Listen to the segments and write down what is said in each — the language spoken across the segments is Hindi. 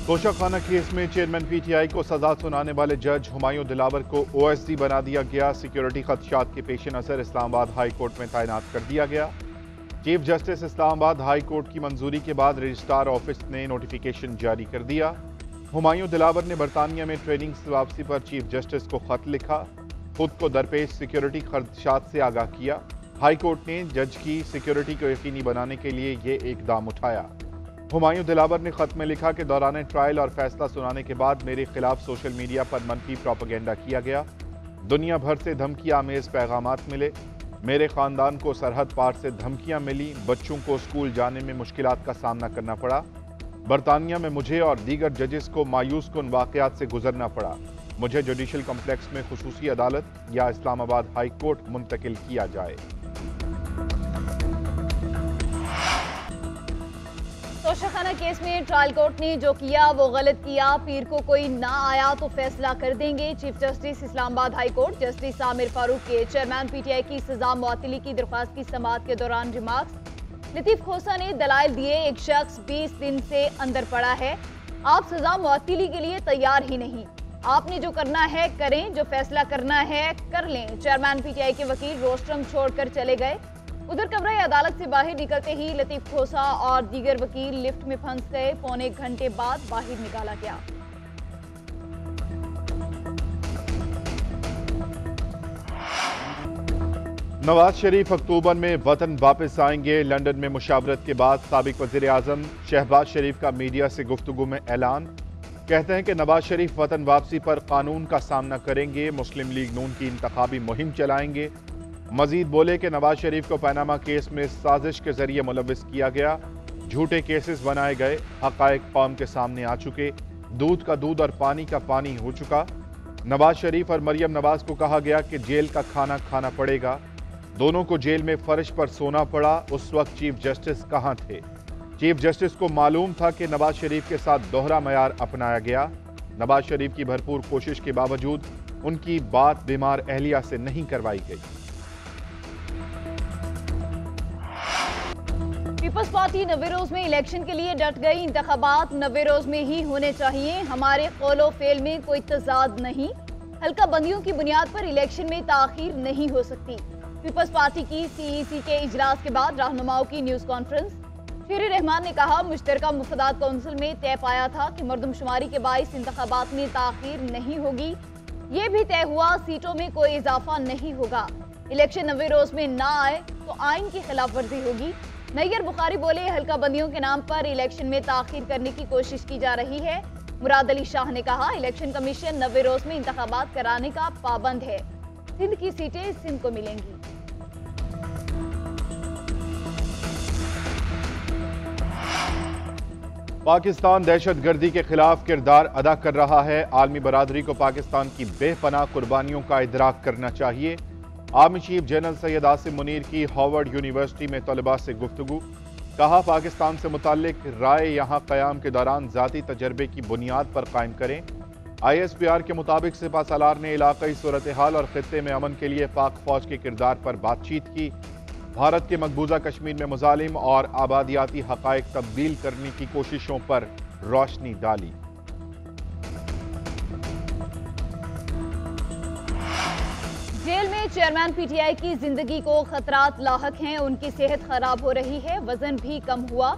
तोशाखाना केस में चेयरमैन पीटीआई को सजा सुनाने वाले जज हुमायूं दिलावर को ओएसडी बना दिया गया। सिक्योरिटी खदशात के पेश नजर इस्लामाबाद हाई कोर्ट में तैनात कर दिया गया। Chief justice Islamabad high court की मंजूरी के बाद रजिस्ट्रार ऑफिस ने नोटिफिकेशन जारी कर दिया। हुमायूं दिलावर ने बरतानिया में ट्रेनिंग से वापसी पर चीफ जस्टिस को खत लिखा, खुद को दरपेश सिक्योरिटी खदशात से आगाह किया। हाई कोर्ट ने जज की सिक्योरिटी को यकीनी बनाने के लिए ये इकदाम उठाया। हुमायूं दिलावर ने खत में लिखा कि दौरान ट्रायल और फैसला सुनाने के बाद मेरे खिलाफ सोशल मीडिया पर मनफी प्रोपेगेंडा किया गया। दुनिया भर से धमकी आमेज पैगामात मिले। मेरे खानदान को सरहद पार से धमकियां मिली। बच्चों को स्कूल जाने में मुश्किलात का सामना करना पड़ा। बरतानिया में मुझे और दीगर जजेस को मायूस कुन वाकयात से गुजरना पड़ा। मुझे जुडिशल कम्प्लेक्स में खुसूसी अदालत या इस्लामाबाद हाई कोर्ट मुंतकिल किया जाए। तोशाखाना केस में ट्रायल कोर्ट ने जो किया वो गलत किया। पीर को कोई ना आया तो फैसला कर देंगे। Chief justice Islamabad high court justice Aamir Farooq के चेयरमैन पीटीआई की सजा मुअत्तली की दरख्वास्त की समाअत के दौरान रिमार्क्स। लतीफ खोसा ने दलाइल दिए, एक शख्स 20 दिन से अंदर पड़ा है। आप सजा मुअत्तली के लिए तैयार ही नहीं। आपने जो करना है करें, जो फैसला करना है कर लें। चेयरमैन पीटीआई के वकील रोस्ट्रम छोड़कर चले गए। उधर कमरा अदालत से बाहर निकलते ही लतीफ खोसा और दीगर वकील लिफ्ट में फंस गए। पौने घंटे बाद बाहर निकाला गया। नवाज शरीफ अक्टूबर में वतन वापस आएंगे। लंदन में मुशावरत के बाद साबिक वजीर आजम शहबाज शरीफ का मीडिया से गुफ्तगू में ऐलान। कहते हैं कि नवाज शरीफ वतन वापसी पर कानून का सामना करेंगे। मुस्लिम लीग नून की इंतखाबी मुहिम चलाएंगे। मजीद बोले कि नवाज शरीफ को पनामा केस में साजिश के जरिए मुलविस किया गया। झूठे केसेस बनाए गए। हकायक कौम के सामने आ चुके। दूध का दूध और पानी का पानी हो चुका। नवाज शरीफ और मरियम नवाज को कहा गया कि जेल का खाना खाना पड़ेगा। दोनों को जेल में फर्श पर सोना पड़ा। उस वक्त चीफ जस्टिस कहां थे? चीफ जस्टिस को मालूम था कि नवाज शरीफ के साथ दोहरा मयार अपनाया गया। नवाज शरीफ की भरपूर कोशिश के बावजूद उनकी बात बीमार अहलिया से नहीं करवाई गई। पीपल्स पार्टी नवे रोज में इलेक्शन के लिए डट गई। इंतखाबात नवे रोज में ही होने चाहिए। हमारे कौलो फेल में कोई तजाद नहीं। हल्का बंदियों की बुनियाद पर इलेक्शन में ताखीर नहीं हो सकती। पीपल्स पार्टी की सीईसी के इजलास के बाद रहनुमाओं की न्यूज कॉन्फ्रेंस। शेर रहमान ने कहा, मुश्तरका मुफादात काउंसिल में तय पाया था कि मरदमशुमारी के बाइस इंतखाबात में ताखीर नहीं होगी। ये भी तय हुआ, सीटों में कोई इजाफा नहीं होगा। इलेक्शन नवे रोज में ना आए तो आइन की खिलाफ वर्जी होगी। नैयर बुखारी बोले, हल्का बंदियों के नाम पर इलेक्शन में ताखीर करने की कोशिश की जा रही है। मुराद अली शाह ने कहा, इलेक्शन कमीशन नवे रोज में इंतखाबात कराने का पाबंद है। सिंध की सीटें सिंध को मिलेंगी। पाकिस्तान दहशतगर्दी के खिलाफ किरदार अदा कर रहा है। आलमी बरादरी को पाकिस्तान की बेपनाह कुर्बानियों का इदराक करना चाहिए। Army chief general Syed Asim Munir की हार्वर्ड यूनिवर्सिटी में तलबा से गुफ्तगू। कहा, पाकिस्तान से मुताल्लिक राय यहाँ क़याम के दौरान ज़ाती तजर्बे की बुनियाद पर कायम करें। ISPR के मुताबिक सिपा सालार ने इलाक़ाई सूरत हाल और ख़ित्ते में अमन के लिए पाक फ़ौज के किरदार पर बातचीत की। भारत के मकबूजा कश्मीर में मुजालिम और आबादियाती हक़ाइक़ तब्दील करने की कोशिशों पर रोशनी डाली। जेल में चेयरमैन पीटीआई की जिंदगी को खतरात लाहक हैं। उनकी सेहत खराब हो रही है, वजन भी कम हुआ।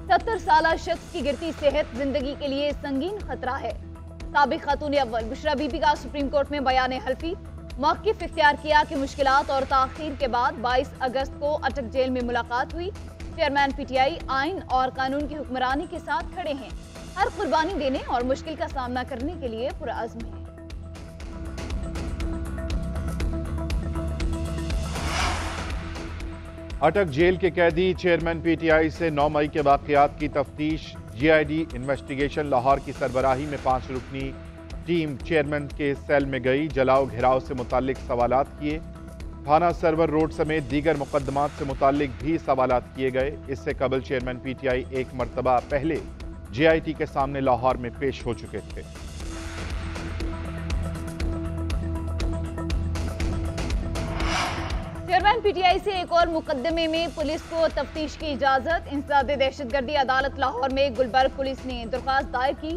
70 साला शख्स की गिरती सेहत जिंदगी के लिए संगीन खतरा है। साबिक खातून अव्वल बुशरा बीबी का सुप्रीम कोर्ट में बयान हल्फी। मौक़िफ़ इख्तियार किया कि मुश्किलात और ताख़ीर के बाद 22 अगस्त को अटक जेल में मुलाकात हुई। चेयरमैन पीटीआई आइन और कानून की हुक्मरानी के साथ खड़े हैं। हर कुर्बानी देने और मुश्किल का सामना करने के लिए पुरअज़्म हैं। अटक जेल के कैदी चेयरमैन पीटीआई से 9 मई के वाक़यात की तफ्तीश। GID इन्वेस्टिगेशन लाहौर की सरबराही में 5 रुकनी टीम चेयरमैन के सेल में गई। जलाओ घिराव से मुताल्लिक सवालात किए। थाना सरवर रोड समेत दीगर मुकदमात से मुताल्लिक भी सवालात किए गए। इससे कबल चेयरमैन पीटीआई एक मरतबा पहले JIT के सामने लाहौर में पेश हो चुके थे। चेयरमैन पीटीआई से एक और मुकदमे में पुलिस को तफ्तीश की इजाजत। इंसदाद दहशतगर्दी अदालत लाहौर में गुलबर्ग पुलिस ने दरख्वास्त दायर की।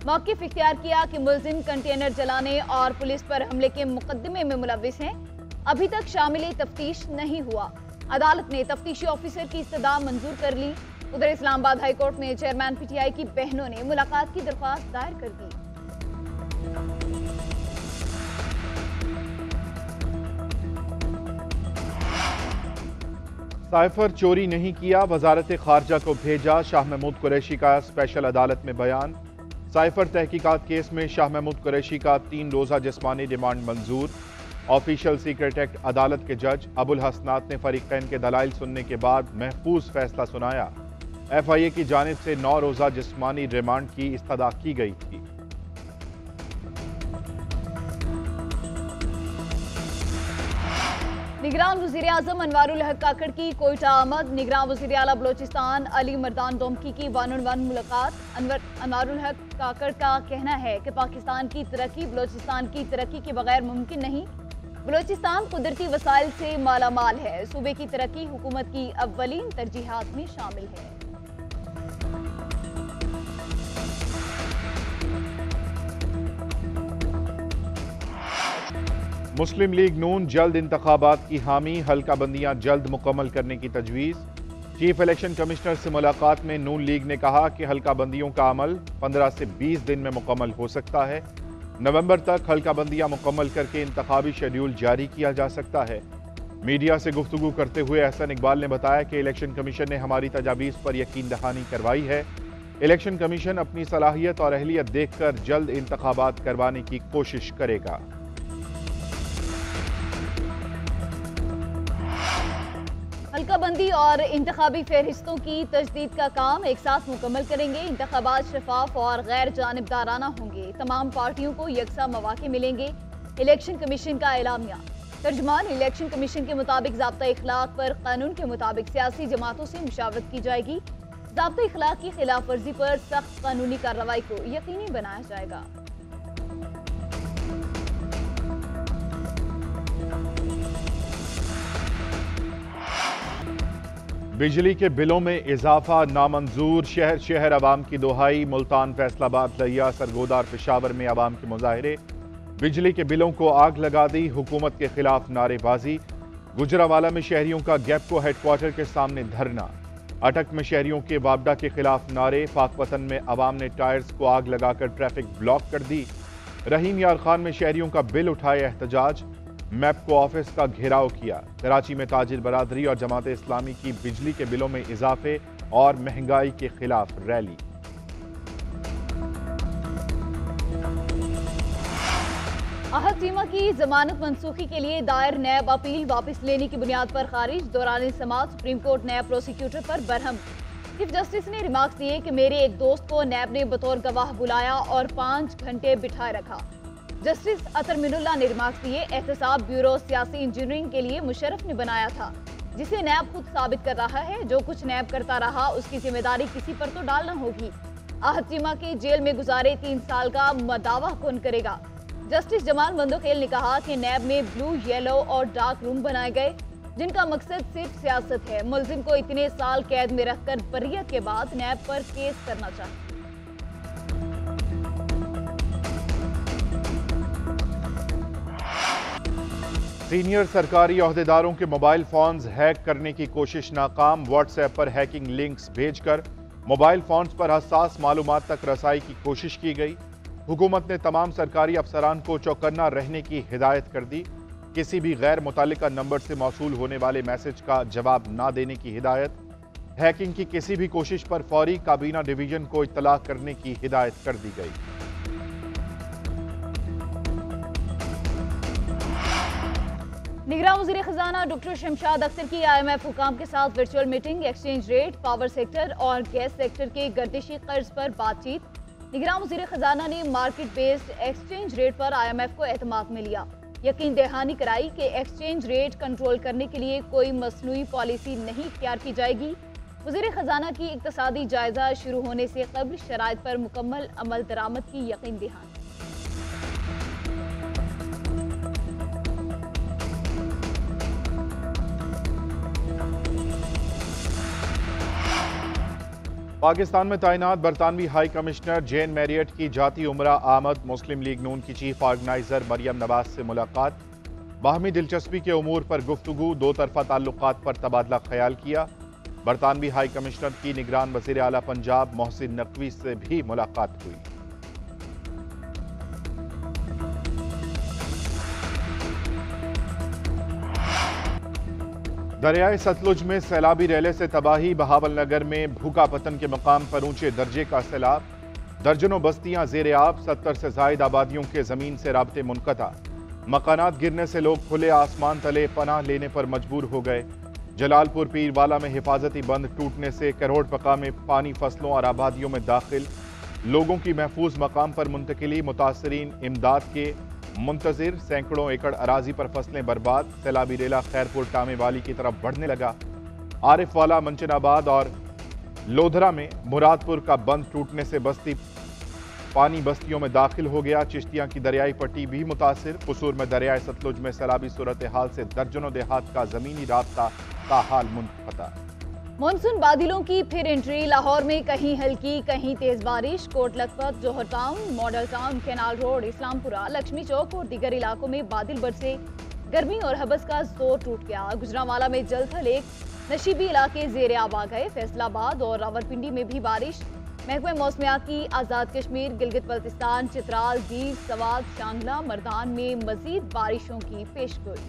मौक़िफ़ इख्तियार किया कि मुलजिम कंटेनर जलाने और पुलिस पर हमले के मुकदमे में मुलव्विस हैं। अभी तक शामिल तफ्तीश नहीं हुआ। अदालत ने तफ्तीशी ऑफिसर की इस्तदा मंजूर कर ली। उधर इस्लामाबाद हाई कोर्ट में चेयरमैन पीटीआई की बहनों ने मुलाकात की दरख्वास्त दायर कर दी। साइफर चोरी नहीं किया, वजारत खारजा को भेजा। शाह महमूद कुरैशी का स्पेशल अदालत में बयान। साइफर तहकीकात केस में शाह महमूद कुरैशी का 3 रोज़ा जिस्मानी रिमांड मंजूर। ऑफिशियल सीक्रेट एक्ट अदालत के जज अबुल हसनात ने फरीकैन के दलाइल सुनने के बाद महफूज फैसला सुनाया। FIA की जानिब से 9 रोज़ा जिस्मानी रिमांड की इस्तदा की गई थी। निगरान वज़ीर आज़म अनवारुल हक काकड़ की कोयटा आमद। निगरान वज़ीर आला बलोचिस्तान अली मर्दान दोमकी की 1-on-1 मुलाकात। अनवारुल हक काकड़ का कहना है कि पाकिस्तान की तरक्की बलोचिस्तान की तरक्की के बगैर मुमकिन नहीं। बलोचिस्तान कुदरती वसाइल से मालामाल है। सूबे की तरक्की हुकूमत की अव्वलीन तरजीहात में शामिल है। मुस्लिम लीग नून जल्द इंतखाबात की हामी। हल्का बंदियां जल्द मुकम्मल करने की तजवीज़। चीफ इलेक्शन कमिश्नर से मुलाकात में नून लीग ने कहा कि हल्का बंदियों का अमल 15 से 20 दिन में मुकम्मल हो सकता है। नवंबर तक हल्का बंदियां मुकम्मल करके इंतखाबी शेड्यूल जारी किया जा सकता है। मीडिया से गुफ्तगू करते हुए एहसन इकबाल ने बताया कि इलेक्शन कमीशन ने हमारी तजावीज़ पर यकीन दहानी करवाई है। इलेक्शन कमीशन अपनी सलाहियत और अहलियत देखकर जल्द इंतखाबात करवाने की कोशिश करेगा। हल्काबंदी और इंतखाबी फहरिस्तों की तजदीद का काम एक साथ मुकम्मल करेंगे। इंतखाबात शफाफ और गैर जानिबदाराना होंगे। तमाम पार्टियों को यकसा मौके मिलेंगे। इलेक्शन कमीशन का एलामिया। तर्जमान इलेक्शन कमीशन के मुताबिक ज़ाब्ता इखलाक पर कानून के मुताबिक सियासी जमातों से मुशावरत की जाएगी। ज़ाब्ता इखलाक की खिलाफ वर्जी पर सख्त कानूनी कार्रवाई को यकीनी बनाया जाएगा। बिजली के बिलों में इजाफा नामंजूर। शहर शहर अवाम की दुहाई। मुल्तान, फैसलाबाद, लिया, सरगोदा और पेशावर में अवाम के मुजाहरे। बिजली के बिलों को आग लगा दी। हुकूमत के खिलाफ नारेबाजी। गुजरावाला में शहरियों का गैपको हेडक्वार्टर के सामने धरना। अटक में शहरियों के वापडा के खिलाफ नारे। पाकपतन में अवाम ने टायर्स को आग लगाकर ट्रैफिक ब्लॉक कर दी। रहीम यार खान में शहरियों का बिल उठाए एहतजाज। मैपको ऑफिस का घेराव किया। कराची में ताजिर बरादरी और जमात इस्लामी की बिजली के बिलों में इजाफे और महंगाई के खिलाफ रैली। आहत सीमा की जमानत मनसूखी के लिए दायर नैब अपील वापस लेने की बुनियाद पर खारिज। दौरान समाअत सुप्रीम कोर्ट नैब प्रोसिक्यूटर पर बरहम। चीफ जस्टिस ने रिमार्क्स दिए कि मेरे एक दोस्त को नैब ने बतौर गवाह बुलाया और 5 घंटे बिठाए रखा। जस्टिस अतर मिनुल्लाह ने रिमार्क्स दिए, एहतसाब ब्यूरो सियासी इंजीनियरिंग के लिए मुशर्रफ ने बनाया था, जिसे नैब खुद साबित कर रहा है। जो कुछ नैब करता रहा उसकी जिम्मेदारी किसी पर तो डालना होगी। आहत सीमा की जेल में गुजारे 3 साल का दावा कौन करेगा। जस्टिस जमाल बंदोखेल ने कहा कि नैब में ब्लू, येलो और डार्क रूम बनाए गए जिनका मकसद सिर्फ सियासत है। मुलजिम को इतने साल कैद में रखकर बर्रियत के बाद नैब पर केस करना चाहिए। सीनियर सरकारी ओहदेदारों के मोबाइल फोन्स हैक करने की कोशिश नाकाम। व्हाट्सएप पर हैकिंग लिंक्स भेजकर मोबाइल फोन्स पर हसास मालूमात तक रसाई की कोशिश की गई। हुकूमत ने तमाम सरकारी अफसरान को चौकन्ना रहने की हिदायत कर दी। किसी भी गैर मुतालिका नंबर से मौसूल होने वाले मैसेज का जवाब न देने की हिदायत। हैकिंग की किसी भी कोशिश पर फौरी काबीना डिवीजन को इत्तला करने की हिदायत कर दी गई। निगरान वज़ीर खजाना डॉक्टर शमशाद अख्तर की IMF हुकाम के साथ virtual meeting. Exchange rate, power sector और गैस सेक्टर के गर्दिशी कर्ज पर बातचीत। निगरान वज़ीर खजाना ने मार्केट बेस्ड एक्सचेंज रेट पर IMF को एतमाद में लिया। यकीन दहानी कराई कि एक्सचेंज रेट कंट्रोल करने के लिए कोई मसनूई पॉलिसी नहीं इख्तियार की जाएगी। वज़ीर खजाना की इक्तसादी जायजा शुरू होने से कबल शराइत पर मुकम्मल अमल दरामद की यकीन दहानी। पाकिस्तान में तैनात बरतानवी हाई कमिश्नर जेन मैरियट की जाती उमरा आमद। मुस्लिम लीग नून की चीफ ऑर्गेनाइजर मरियम नवाज से मुलाकात। बाहमी दिलचस्पी के उमूर पर गुफ्तगू, दो तरफा ताल्लुकात पर तबादला ख्याल किया। बरतानवी हाई कमिश्नर की निगरान वज़ीर आला पंजाब मोहसिन नकवी से भी मुलाकात हुई। दरियाए सतलुज में सैलाबी रैले से तबाही। बहावलनगर में भूखा पतन के मकाम पर ऊंचे दर्जे का सैलाब। दर्जनों बस्तियां जेर आब। 70 से जायद आबादियों के जमीन से राब्ते मुनक़ता। मकानात गिरने से लोग खुले आसमान तले पनाह लेने पर मजबूर हो गए। जलालपुर पीरवाला में हिफाजती बंद टूटने से करोड़ पका में पानी फसलों और आबादियों में दाखिल। लोगों की महफूज मकाम पर मुंतकिली। मुतासरीन इमदाद के मुंतजिर। सैकड़ों एकड़ अराजी पर फसलें बर्बाद। सैलाबी रेला खैरपुर टामे वाली की तरफ बढ़ने लगा। आरिफ वाला, मंचनाबाद और लोधरा में मुरादपुर का बंद टूटने से पानी बस्तियों में दाखिल हो गया। चिश्तियां की दरियाई पट्टी भी मुतासिर। कसूर में दरियाए सतलुज में सैलाबी सूरत हाल से दर्जनों देहात का जमीनी राब्ता ताहाल मुनक़ता। मानसून बादलों की फिर एंट्री। लाहौर में कहीं हल्की कहीं तेज बारिश। Kot Lakhpat, Johar town, model town, canal road, Islampura, Lakshmi Chowk और दीगर इलाकों में बादल बरसे। गर्मी और हबस का जोर टूट गया। गुजरांवाला में जल थल एक नशीबी इलाके जेर आब आ गए। फैसलाबाद और रावलपिंडी में भी बारिश। महकमा मौसमियात की आज़ाद कश्मीर, गिलगित बल्तिस्तान, चित्राल, दीव, सवात, शांगला, मर्दान में मजीद बारिशों की पेशगोई।